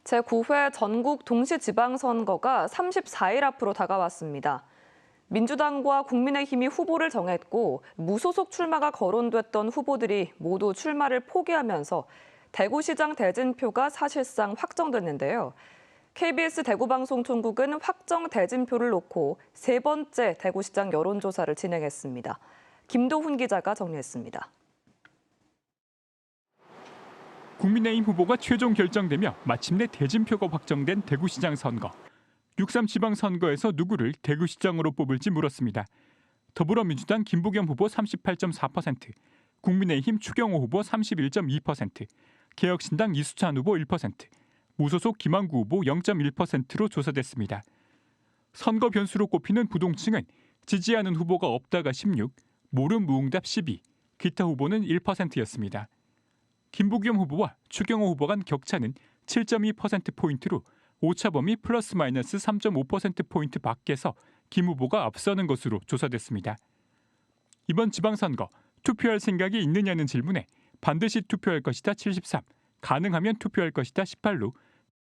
제9회 전국 동시지방선거가 34일 앞으로 다가왔습니다. 민주당과 국민의힘이 후보를 정했고 무소속 출마가 거론됐던 후보들이 모두 출마를 포기하면서 대구시장 대진표가 사실상 확정됐는데요. KBS 대구방송총국은 확정 대진표를 놓고 세 번째 대구시장 여론조사를 진행했습니다. 김도훈 기자가 정리했습니다. 국민의힘 후보가 최종 결정되며 마침내 대진표가 확정된 대구시장 선거. 6.3 지방선거에서 누구를 대구시장으로 뽑을지 물었습니다. 더불어민주당 김부겸 후보 38.4%, 국민의힘 추경호 후보 31.2%, 개혁신당 이수찬 후보 1%, 무소속 김한구 후보 0.1%로 조사됐습니다. 선거 변수로 꼽히는 부동층은 지지하는 후보가 없다가 16, 모름 무응답 12, 기타 후보는 1%였습니다. 김부겸 후보와 추경호 후보 간 격차는 7.2%포인트로 오차범위 플러스 마이너스 3.5%포인트 밖에서 김 후보가 앞서는 것으로 조사됐습니다. 이번 지방선거 투표할 생각이 있느냐는 질문에 반드시 투표할 것이다 73, 가능하면 투표할 것이다 18로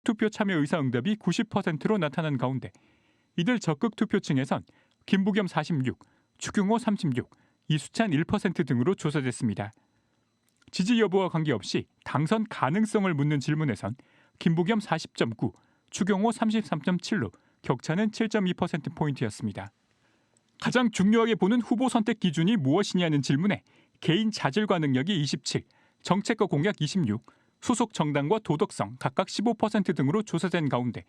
투표 참여 의사 응답이 90%로 나타난 가운데 이들 적극 투표층에선 김부겸 46, 추경호 36, 이수찬 1% 등으로 조사됐습니다. 지지 여부와 관계없이 당선 가능성을 묻는 질문에선 김부겸 40.9, 추경호 33.7로 격차는 7.2%포인트였습니다. 가장 중요하게 보는 후보 선택 기준이 무엇이냐는 질문에 개인 자질과 능력이 27, 정책과 공약 26, 소속 정당과 도덕성 각각 15% 등으로 조사된 가운데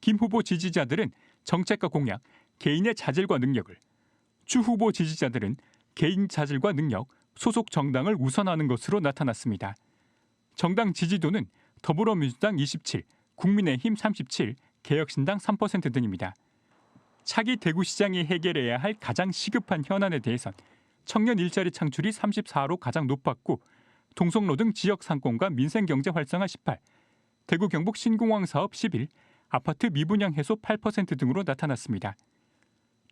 김 후보 지지자들은 정책과 공약, 개인의 자질과 능력을, 추 후보 지지자들은 개인 자질과 능력, 소속 정당을 우선하는 것으로 나타났습니다. 정당 지지도는 더불어민주당 27, 국민의힘 37, 개혁신당 3% 등입니다. 차기 대구시장이 해결해야 할 가장 시급한 현안에 대해선 청년 일자리 창출이 34로 가장 높았고 동성로 등 지역 상권과 민생경제 활성화 18, 대구 경북 신공항 사업 11, 아파트 미분양 해소 8% 등으로 나타났습니다.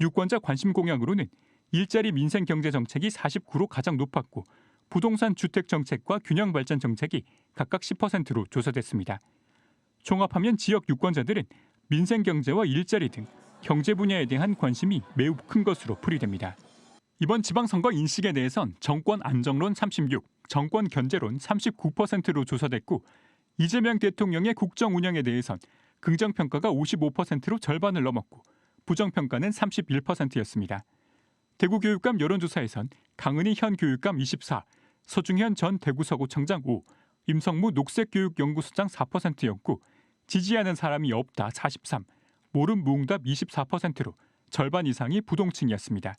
유권자 관심 공약으로는 일자리 민생 경제 정책이 49로 가장 높았고 부동산 주택 정책과 균형 발전 정책이 각각 10%로 조사됐습니다. 종합하면 지역 유권자들은 민생 경제와 일자리 등 경제 분야에 대한 관심이 매우 큰 것으로 풀이됩니다. 이번 지방선거 인식에 대해선 정권 안정론 36, 정권 견제론 39%로 조사됐고 이재명 대통령의 국정 운영에 대해선 긍정평가가 55%로 절반을 넘었고 부정평가는 31%였습니다. 대구교육감 여론조사에선 강은희 현 교육감 24, 서중현 전 대구서구청장 5, 임성무 녹색교육연구소장 4%였고 지지하는 사람이 없다 43, 모름 무응답 24%로 절반 이상이 부동층이었습니다.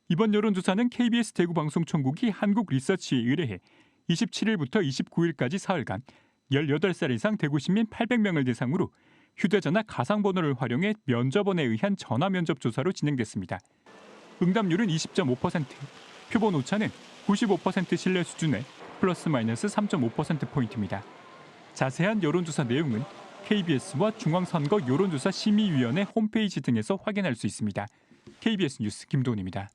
이번 여론조사는 KBS 대구방송총국이 한국리서치에 의뢰해 27일부터 29일까지 사흘간 18살 이상 대구시민 800명을 대상으로 휴대전화 가상번호를 활용해 면접원에 의한 전화면접 조사로 진행됐습니다. 응답률은 20.5%, 표본 오차는 95% 신뢰 수준의 플러스 마이너스 3.5%포인트입니다. 자세한 여론조사 내용은 KBS와 중앙선거 여론조사 심의위원회 홈페이지 등에서 확인할 수 있습니다. KBS 뉴스 김도훈입니다.